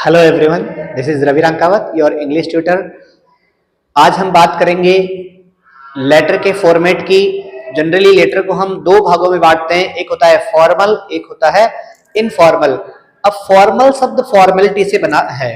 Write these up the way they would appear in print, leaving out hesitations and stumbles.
Hello everyone, this is Ravi Rankawat, your English tutor. आज हम बात करेंगे लेटर के फॉर्मेट की। जनरली लेटर को हम दो भागों में बांटते हैं, एक होता है फॉर्मल, एक होता है इनफॉर्मल। अब फॉर्मल शब्द फॉर्मेलिटी से बना है।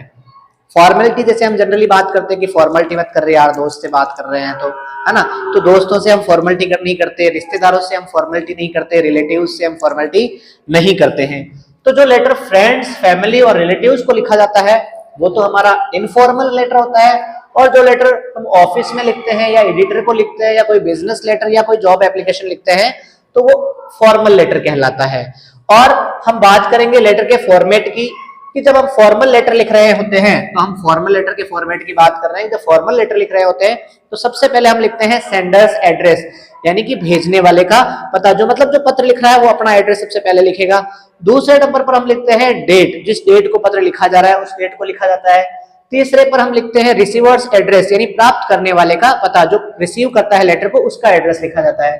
फॉर्मेलिटी जैसे हम जनरली बात करते हैं कि फॉर्मेलिटी मत कर रहे यार, दोस्त से बात कर रहे हैं तो, है ना। तो दोस्तों से हम फॉर्मेलिटी नहीं करते, रिश्तेदारों से हम फॉर्मेलिटी नहीं करते, रिलेटिव्स से हम फॉर्मेलिटी नहीं करते हैं। तो जो लेटर फ्रेंड्स, फैमिली और रिलेटिव्स को लिखा जाता है वो तो हमारा इनफॉर्मल लेटर होता है। और जो लेटर हम ऑफिस में लिखते हैं या एडिटर को लिखते हैं या कोई बिजनेस लेटर या कोई जॉब एप्लीकेशन लिखते हैं तो वो फॉर्मल लेटर कहलाता है। और हम बात करेंगे लेटर के फॉर्मेट की, कि जब हम फॉर्मल लेटर लिख रहे होते हैं तो हम फॉर्मल लेटर के फॉर्मेट की बात कर रहे हैं। जब फॉर्मल लेटर लिख रहे होते हैं तो सबसे पहले हम लिखते हैं सेंडर्स एड्रेस, यानी कि भेजने वाले का पता। जो मतलब जो पत्र लिख रहा है वो अपना एड्रेस सबसे पहले लिखेगा। दूसरे नंबर पर हम लिखते हैं डेट, जिस डेट को पत्र लिखा जा रहा है उस डेट को लिखा जाता है। तीसरे पर हम लिखते हैं रिसीवर्स एड्रेस, यानी प्राप्त करने वाले का पता, जो रिसीव करता है लेटर को उसका एड्रेस लिखा जाता है।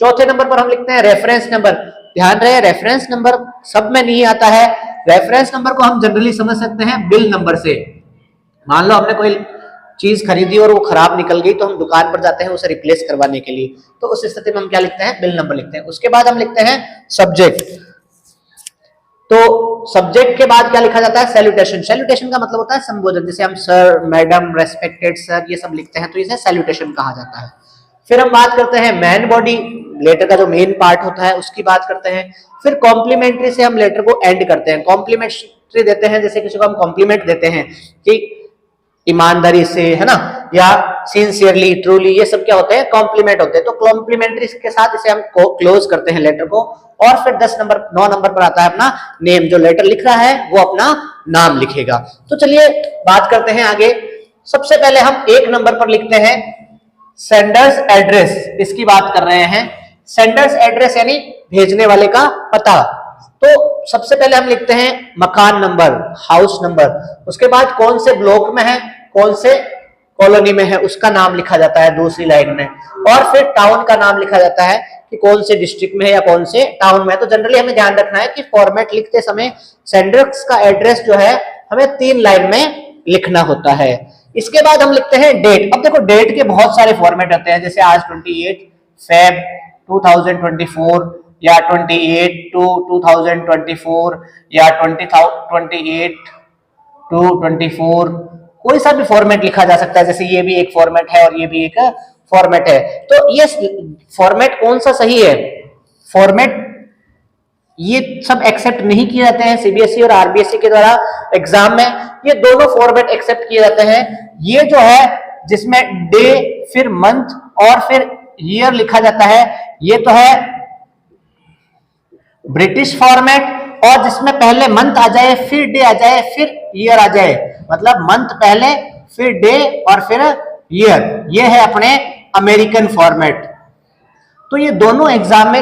चौथे नंबर पर हम लिखते हैं रेफरेंस नंबर। ध्यान रहे, रेफरेंस नंबर सब में नहीं आता है। रेफरेंस नंबर को हम जनरली समझ सकते हैं बिल नंबर से। मान लो हमने कोई चीज खरीदी और वो खराब निकल गई तो हम दुकान पर जाते हैं उसे रिप्लेस करवाने के लिए, तो उस स्थिति में हम क्या लिखते हैं, बिल नंबर लिखते हैं। उसके बाद हम लिखते हैं सब्जेक्ट। तो सब्जेक्ट के बाद क्या लिखा जाता है, सैल्यूटेशन। सैल्यूटेशन का मतलब होता है संबोधन, जैसे हम सर, मैडम, रेस्पेक्टेड सर ये सब लिखते हैं तो इसे सैल्यूटेशन कहा जाता है। फिर हम बात करते हैं मेन बॉडी, लेटर का जो मेन पार्ट होता है उसकी बात करते हैं। फिर कॉम्प्लीमेंट्री से हम लेटर को एंड करते हैं। कॉम्प्लीमेंट्री देते हैं, जैसे किसी को हम कॉम्प्लीमेंट देते हैं कि ईमानदारी से, है ना, या सिंसियरली, ट्रूली, ये सब क्या होते हैं, कॉम्प्लीमेंट होते हैं। तो कॉम्प्लीमेंट्री के साथ इसे हम क्लोज करते हैं लेटर को। और फिर 9 नंबर पर आता है अपना नेम। जो लेटर लिख रहा है वो अपना नाम लिखेगा। तो चलिए बात करते हैं आगे। सबसे पहले हम 1 नंबर पर लिखते हैं सेंडर्स एड्रेस, इसकी बात कर रहे हैं। सेंडर्स एड्रेस यानी भेजने वाले का पता। तो सबसे पहले हम लिखते हैं मकान नंबर, हाउस नंबर। उसके बाद कौन से ब्लॉक में है, कौन से कॉलोनी में है उसका नाम लिखा जाता है दूसरी लाइन में। और फिर टाउन का नाम लिखा जाता है कि कौन से डिस्ट्रिक्ट में है या कौन से टाउन में है। तो जनरली हमें ध्यान रखना है कि फॉर्मेट लिखते समय सेंडर्स का एड्रेस जो है हमें 3 लाइन में लिखना होता है। इसके बाद हम लिखते हैं डेट। अब देखो डेट के बहुत सारे फॉर्मेट होते हैं, जैसे आज 28 फेब 2024 या 28 to 2024 या 28 to 24, कोई सा भी फॉर्मेट लिखा जा सकता है। जैसे ये भी एक फॉर्मेट है और ये भी एक फॉर्मेट है। तो ये फॉर्मेट कौन सा सही है, फॉर्मेट ये सब एक्सेप्ट नहीं किए जाते हैं सीबीएसई और आरबीएसई के द्वारा एग्जाम में। ये दोनों फॉर्मेट एक्सेप्ट किए जाते हैं। ये जो है जिसमें डे, फिर मंथ और फिर ईयर लिखा जाता है, ये तो है ब्रिटिश फॉर्मेट। और जिसमें पहले मंथ आ जाए, फिर डे आ जाए, फिर ईयर आ जाए, मतलब मंथ पहले, फिर डे और फिर ईयर, ये है अपने अमेरिकन फॉर्मेट। तो ये दोनों एग्जाम में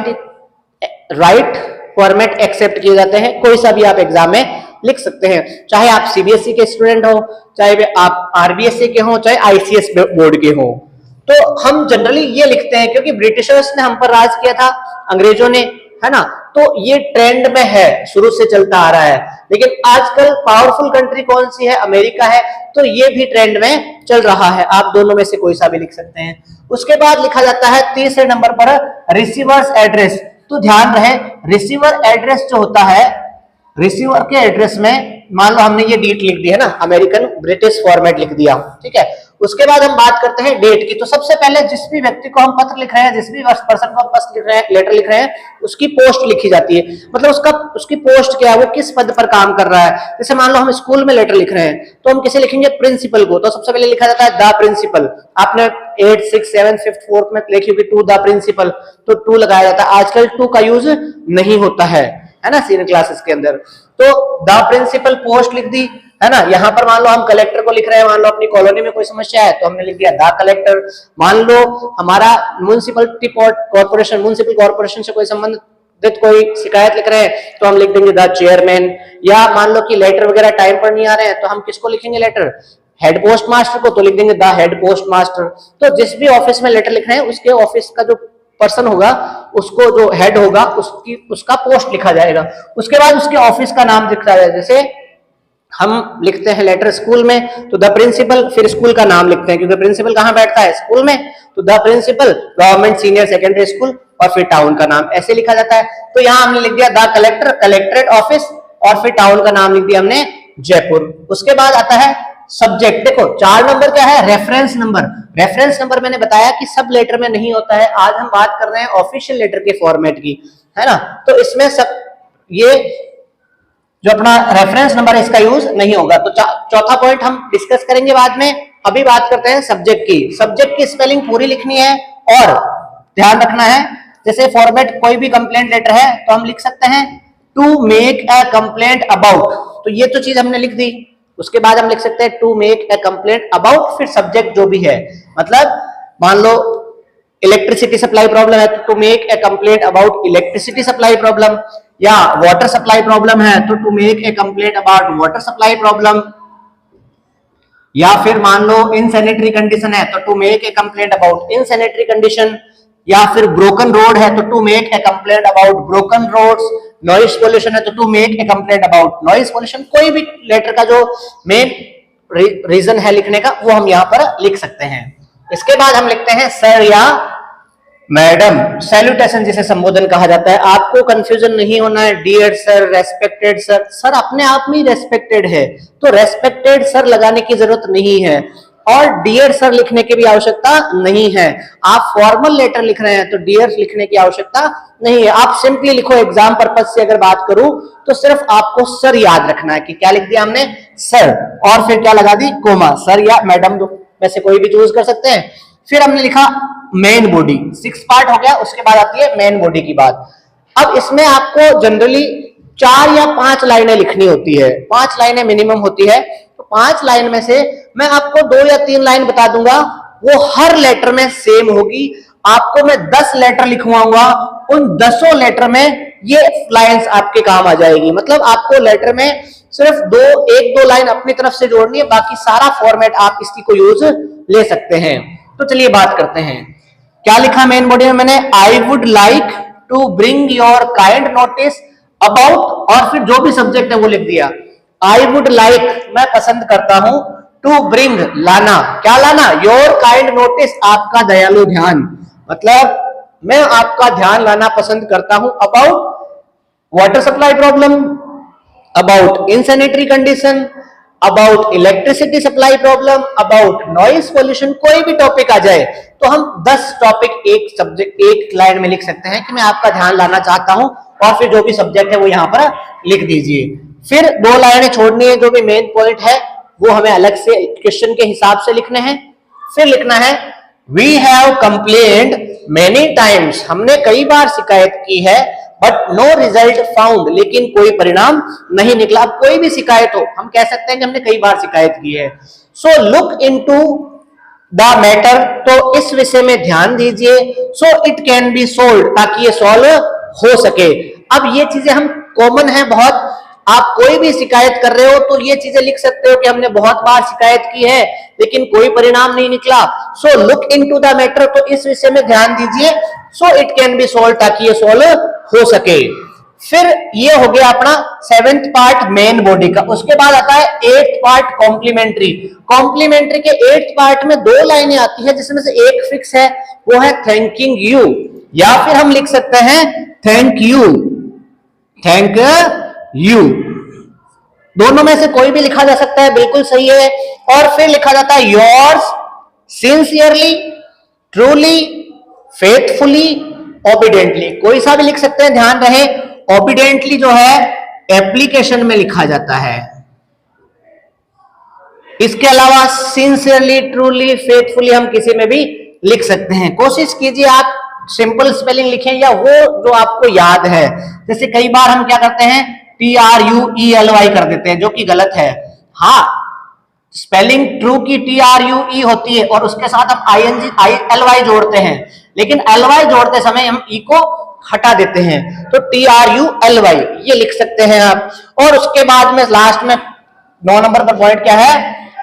राइट फॉर्मेट एक्सेप्ट किए जाते हैं। कोई सा भी आप एग्जाम में लिख सकते हैं, चाहे आप सीबीएसई के स्टूडेंट हो, चाहे आप आरबीएसई के हो, चाहे आईसीएस बोर्ड के हो। तो हम जनरली ये लिखते हैं क्योंकि ब्रिटिशर्स ने हम पर राज किया था, अंग्रेजों ने, है ना। तो ये ट्रेंड में है, शुरू से चलता आ रहा है। लेकिन आजकल पावरफुल कंट्री कौन सी है, अमेरिका है, तो ये भी ट्रेंड में चल रहा है। आप दोनों में से कोई सा भी लिख सकते हैं। उसके बाद लिखा जाता है तीसरे नंबर पर रिसीवर्स एड्रेस। तो ध्यान रहे, रिसीवर एड्रेस जो होता है, रिसीवर के एड्रेस में मान लो हमने ये डेट लिख दी है ना, अमेरिकन ब्रिटिश फॉर्मेट लिख दिया, ठीक है। उसके बाद हम बात करते हैं डेट की। तो सबसे पहले जिस भी व्यक्ति को हम पत्र लिख रहे हैं, जिस भी पर्सन को हम पत्र लिख रहे हैं, लेटर लिख रहे हैं, उसकी पोस्ट लिखी जाती है। मतलब उसकी पोस्ट क्या है, वो किस पद पर काम कर रहा है। जैसे मान लो हम स्कूल में लेटर लिख रहे हैं तो हम किसे लिखेंगे, प्रिंसिपल को। तो सबसे पहले लिखा जाता है द प्रिंसिपल। आपने 8, 6, 7, 5th 4th में लिखी होगी टू द प्रिंसिपल, तो टू लगाया जाता है। आजकल टू का यूज नहीं होता है ना सीनियर क्लासेस के अंदर। तो द प्रिंसिपल पोस्ट लिख दी, है ना। यहाँ पर मान लो हम कलेक्टर को लिख रहे हैं, मान लो अपनी कॉलोनी में कोई समस्या है तो हमने लिख दिया द कलेक्टर। मान लो हमारा म्युनिसिपलिटी कॉर्पोरेशन, म्युनिसिपल कॉर्पोरेशन से कोई संबंधित कोई शिकायत लिख रहे हैं तो हम लिख देंगे द चेयरमैन। या मान लो कि लेटर वगैरह टाइम पर नहीं आ रहे हैं तो हम किसको लिखेंगे लेटर, हेड पोस्ट मास्टर को, तो लिख देंगे द हेड पोस्ट मास्टर। तो जिस भी ऑफिस में लेटर लिख रहे हैं उसके ऑफिस का जो पर्सन होगा, उसको जो हेड होगा उसका पोस्ट लिखा जाएगा। उसके बाद उसके ऑफिस का नाम लिखा जाएगा। जैसे हम लिखते हैं लेटर स्कूल में तो द प्रिंसिपल, फिर स्कूल का नाम लिखते हैं क्योंकि प्रिंसिपल कहाँ बैठता है, स्कूल में, तो the principal government senior secondary school और फिर टाउन का नाम ऐसे लिखा जाता है। तो यहाँ हमने लिख दिया द कलेक्टर कलेक्ट्रेट ऑफिस और फिर टाउन का नाम लिख दिया हमने जयपुर। उसके बाद आता है सब्जेक्ट। देखो 4 नंबर क्या है, रेफरेंस नंबर। रेफरेंस नंबर मैंने बताया कि सब लेटर में नहीं होता है, आज हम बात कर रहे हैं ऑफिशियल लेटर के फॉर्मेट की, है ना। तो इसमें सब ये जो अपना रेफरेंस नंबर है इसका यूज नहीं होगा। तो चौथा पॉइंट हम डिस्कस करेंगे बाद में। अभी बात करते हैं सब्जेक्ट की। सब्जेक्ट की स्पेलिंग पूरी लिखनी है और ध्यान रखना है, जैसे फॉर्मेट कोई भी कंप्लेंट लेटर है तो हम लिख सकते हैं to make a complaint about, तो ये तो चीज हमने लिख दी। उसके बाद हम लिख सकते हैं to make a complaint about, फिर सब्जेक्ट जो भी है, मतलब मान लो इलेक्ट्रिसिटी सप्लाई प्रॉब्लम है तो to make a complaint about electricity supply problem, या वाटर सप्लाई प्रॉब्लम है तो to make a complaint about water supply problem, या फिर मान लो इनसैनिटरी कंडीशन है तो to make a complaint about insanitary condition, या फिर ब्रोकन रोड है तो to make a complaint about broken roads, noise pollution है तो to make a complaint about noise pollution. कोई भी लेटर का जो मेन रीजन है लिखने का वो हम यहाँ पर लिख सकते हैं। इसके बाद हम लिखते हैं सर या मैडम, सैल्यूटेशन जिसे संबोधन कहा जाता है। आपको कंफ्यूजन नहीं होना है, dear sir, respected sir, sir अपने आप में ही रेस्पेक्टेड है तो रेस्पेक्टेड सर लगाने की जरूरत नहीं है और डियर सर लिखने की भी आवश्यकता नहीं है। आप फॉर्मल लेटर लिख रहे हैं तो डियर लिखने की आवश्यकता नहीं है। आप सिंपली लिखो, एग्जाम पर्पज से अगर बात करूं तो सिर्फ आपको सर याद रखना है कि क्या लिख दिया हमने, सर, और फिर क्या लगा दी, कोमा, सर या मैडम, दो में से कोई भी चूज कर सकते हैं। फिर हमने लिखा मेन बॉडी, 6 पार्ट हो गया। उसके बाद आती है मेन बॉडी की बात। अब इसमें आपको जनरली 4 या 5 लाइनें लिखनी होती है, 5 लाइनें मिनिमम होती है। तो 5 लाइन में से मैं आपको 2 या 3 लाइन बता दूंगा, वो हर लेटर में सेम होगी। आपको मैं 10 लेटर लिखवाऊंगा, उन 10 लेटर में ये लाइंस आपके काम आ जाएगी। मतलब आपको लेटर में सिर्फ 1-2 लाइन अपनी तरफ से जोड़नी है, बाकी सारा फॉर्मेट आप इसकी को यूज ले सकते हैं। तो चलिए बात करते हैं, क्या लिखा मेन बॉडी में मैंने, I would like to bring your kind notice about, और फिर जो भी सब्जेक्ट है वो लिख दिया। आई वुड लाइक मैं पसंद करता हूं, टू ब्रिंग लाना, क्या लाना, योर काइंड नोटिस आपका दयालु ध्यान, मतलब मैं आपका ध्यान लाना पसंद करता हूं about water supply problem, about insanitary condition, about electricity supply problem, about noise pollution. कोई भी टॉपिक आ जाए तो हम 10 टॉपिक एक सब्जेक्ट एक लाइन में लिख सकते हैं कि मैं आपका ध्यान लाना चाहता हूं, और फिर जो भी सब्जेक्ट है वो यहां पर लिख दीजिए। फिर 2 लाइनें छोड़नी है, जो भी मेन पॉइंट है वो हमें अलग से क्वेश्चन के हिसाब से लिखने हैं। फिर लिखना है we have complained many times, हमने कई बार शिकायत की है, बट नो रिजल्ट फाउंड, लेकिन कोई परिणाम नहीं निकला। अब कोई भी शिकायत हो हम कह सकते हैं कि हमने कई बार शिकायत की है। So look into the matter, तो इस विषय में ध्यान दीजिए। So it can be solve, ताकि ये सॉल्व हो सके। अब ये चीजें हम कॉमन है बहुत, आप कोई भी शिकायत कर रहे हो तो ये चीजें लिख सकते हो कि हमने बहुत बार शिकायत की है लेकिन कोई परिणाम नहीं निकला। So look into the matter, तो इस विषय में ध्यान दीजिए। So it can be solve, ताकि ये सॉल्व हो सके। फिर ये हो गया अपना 7th पार्ट मेन बॉडी का। उसके बाद आता है 8th पार्ट कॉम्प्लीमेंट्री। कॉम्प्लीमेंट्री के 8th पार्ट में 2 लाइनें आती है, जिसमें से एक फिक्स है, वो है थैंकिंग यू, या फिर हम लिख सकते हैं थैंक यू, थैंक यू। दोनों में से कोई भी लिखा जा सकता है, बिल्कुल सही है। और फिर लिखा जाता है yours sincerely, truly, faithfully, obediently, कोई सा भी लिख सकते हैं, ध्यान रहे ओबीडेंटली जो है एप्लीकेशन में लिखा जाता है। इसके अलावा सिंसियरली, ट्रूली, फेथफुली हम किसी में भी लिख सकते हैं। कोशिश कीजिए आप सिंपल स्पेलिंग लिखें या वो जो आपको याद है। जैसे कई बार हम क्या करते हैं TRUELY कर देते हैं, जो कि गलत है। हाँ, स्पेलिंग ट्रू की TRUE होती है और उसके साथ हम ING जोड़ते हैं, लेकिन LY जोड़ते समय हम ई को हटा देते हैं, तो TRULY ये लिख सकते हैं आप। और उसके बाद में लास्ट में 9 नंबर पर पॉइंट क्या है,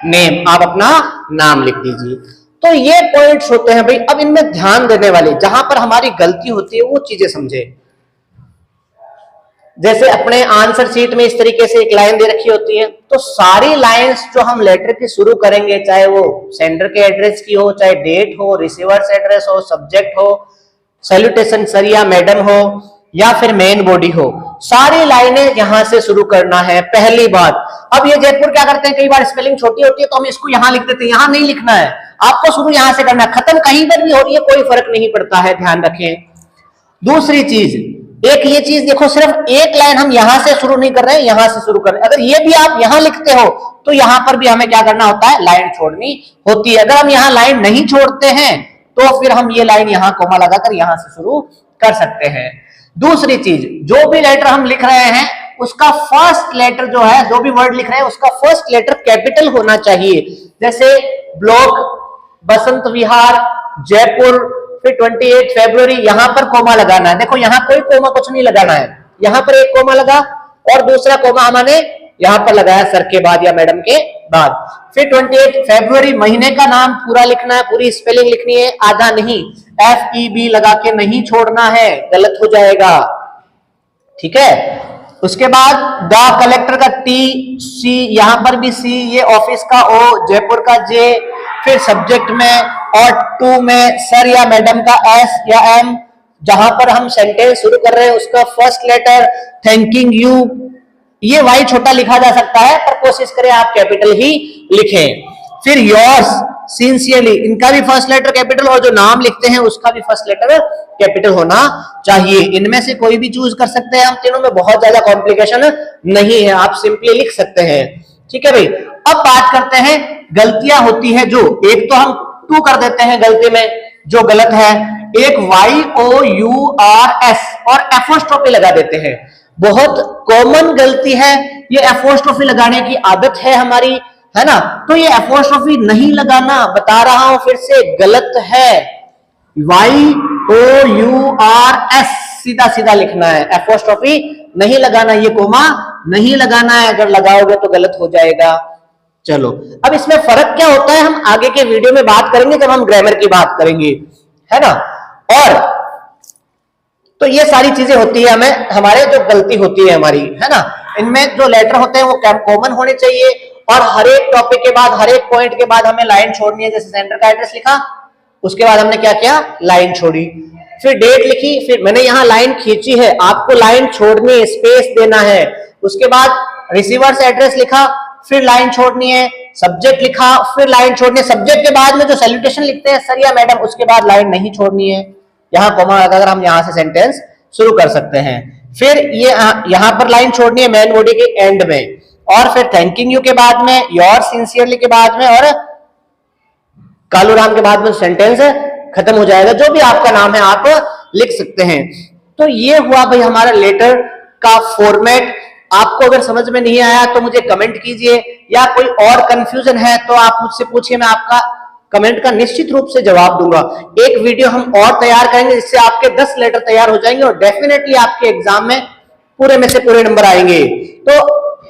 नेम, आप अपना नाम लिख दीजिए। तो ये पॉइंट्स होते हैं भाई। अब इनमें ध्यान देने वाले, जहां पर हमारी गलती होती है वो चीजें समझे। जैसे अपने आंसर शीट में इस तरीके से एक लाइन दे रखी होती है, तो सारी लाइंस जो हम लेटर की शुरू करेंगे, चाहे वो सेंडर के एड्रेस की हो, चाहे डेट हो, रिसीवर्स एड्रेस हो, सब्जेक्ट हो, सैल्यूटेशन सर या मैडम हो, या फिर मेन बॉडी हो, सारी लाइनें यहां से शुरू करना है। पहली बात, अब ये जयपुर क्या करते हैं, कई बार स्पेलिंग छोटी होती है तो हम इसको यहां लिख देते हैं, यहां नहीं लिखना है, आपको शुरू यहां से करना है, खत्म कहीं पर भी हो रही है कोई फर्क नहीं पड़ता है, ध्यान रखें। दूसरी चीज, एक ये चीज देखो, सिर्फ एक लाइन हम यहां से शुरू नहीं कर रहे हैं, यहां से शुरू कर रहे हैं। अगर ये भी आप यहां लिखते हो तो यहां पर भी हमें क्या करना होता है, लाइन छोड़नी होती है। अगर हम यहां लाइन नहीं छोड़ते हैं तो फिर हम ये लाइन यहां कोमा लगाकर यहां से शुरू कर सकते हैं। दूसरी चीज, जो भी लेटर हम लिख रहे हैं उसका फर्स्ट लेटर जो है, जो भी वर्ड लिख रहे हैं उसका फर्स्ट लेटर कैपिटल होना चाहिए। जैसे ब्लॉक, बसंत विहार, जयपुर, फिर 28 फरवरी, यहां पर कोमा लगाना है। देखो यहां कोई कोमा कुछ नहीं लगाना है, यहां पर एक कोमा लगा और दूसरा कोमा हमने यहां पर लगाया सर के बाद या मैडम के बाद। फिर 28 फरवरी, महीने का नाम पूरा लिखना है, पूरी स्पेलिंग लिखनी है, आधा नहीं, FEB लगा के नहीं छोड़ना है, गलत हो जाएगा, ठीक है। उसके बाद द कलेक्टर का TC, यहां पर भी C, ये ऑफिस का O, जयपुर का J, फिर सब्जेक्ट में और टू में सर या मैडम का S या M, जहां पर हम सेंटेंस शुरू कर रहे हैं उसका फर्स्ट लेटर, थैंकिंग यू, ये Y छोटा लिखा जा सकता है पर कोशिश करें आप कैपिटल ही लिखें। फिर योर्स, सिंसियरली, इनका भी फर्स्ट लेटर कैपिटल और जो नाम लिखते हैं उसका भी फर्स्ट लेटर कैपिटल होना चाहिए। इनमें से कोई भी चूज कर सकते हैं हम तीनों में, बहुत ज्यादा कॉम्प्लिकेशन नहीं है, आप सिंपली लिख सकते हैं, ठीक है भाई। अब बात करते हैं गलतियां होती है जो, एक तो हम टू कर देते हैं गलती में जो गलत है, एक YOURS और एपोस्ट्रोफी लगा देते हैं, बहुत कॉमन गलती है ये, एपोस्ट्रोफी लगाने की आदत है हमारी, है ना, तो ये एपोस्ट्रोफी नहीं लगाना, बता रहा हूं फिर से, गलत है। YOURS सीधा सीधा लिखना है, एपोस्ट्रोफी नहीं लगाना, ये कोमा नहीं लगाना है, अगर लगाओगे तो गलत हो जाएगा। चलो अब इसमें फर्क क्या होता है हम आगे के वीडियो में बात करेंगे जब हम ग्रामर की बात करेंगे, है ना। और तो ये सारी चीजें होती है हमें, हमारे जो गलती होती है हमारी, है ना, इनमें जो लेटर होते हैं वो कॉमन होने चाहिए और हर एक टॉपिक के बाद, हर एक पॉइंट के बाद हमें लाइन छोड़नी है। जैसे सेंटर का एड्रेस लिखा, उसके बाद हमने क्या किया, लाइन छोड़ी, फिर डेट लिखी, फिर मैंने यहां लाइन खींची है, आपको लाइन छोड़नी है, स्पेस देना है। उसके बाद रिसीवर्स एड्रेस लिखा, फिर लाइन छोड़नी है, सब्जेक्ट लिखा, फिर लाइन छोड़नी है, सब्जेक्ट के बाद में जो सैल्यूटेशन लिखते हैं सर या मैडम, उसके बाद लाइन नहीं छोड़नी है, यहां कोमा लगाकर हम यहां से सेंटेंस शुरू कर सकते हैं। फिर ये यहां पर लाइन छोड़नी है मेन बॉडी के एंड में, और फिर थैंकिंग यू के बाद में, योर सिंसियरली के बाद में और कालूराम के बाद में सेंटेंस खत्म हो जाएगा। जो भी आपका नाम है आप लिख सकते हैं। तो ये हुआ भाई हमारा लेटर का फॉर्मेट। आपको अगर समझ में नहीं आया तो मुझे कमेंट कीजिए, या कोई और कंफ्यूजन है तो आप मुझसे पूछिए, मैं आपका कमेंट का निश्चित रूप से जवाब दूंगा। एक वीडियो हम और तैयार करेंगे जिससे आपके 10 लेटर तैयार हो जाएंगे और डेफिनेटली आपके एग्जाम में पूरे में से पूरे नंबर आएंगे। तो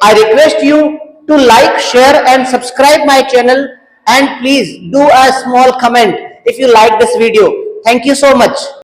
I request you to like, share and subscribe my channel and please do a small comment if you like this video. Thank you so much.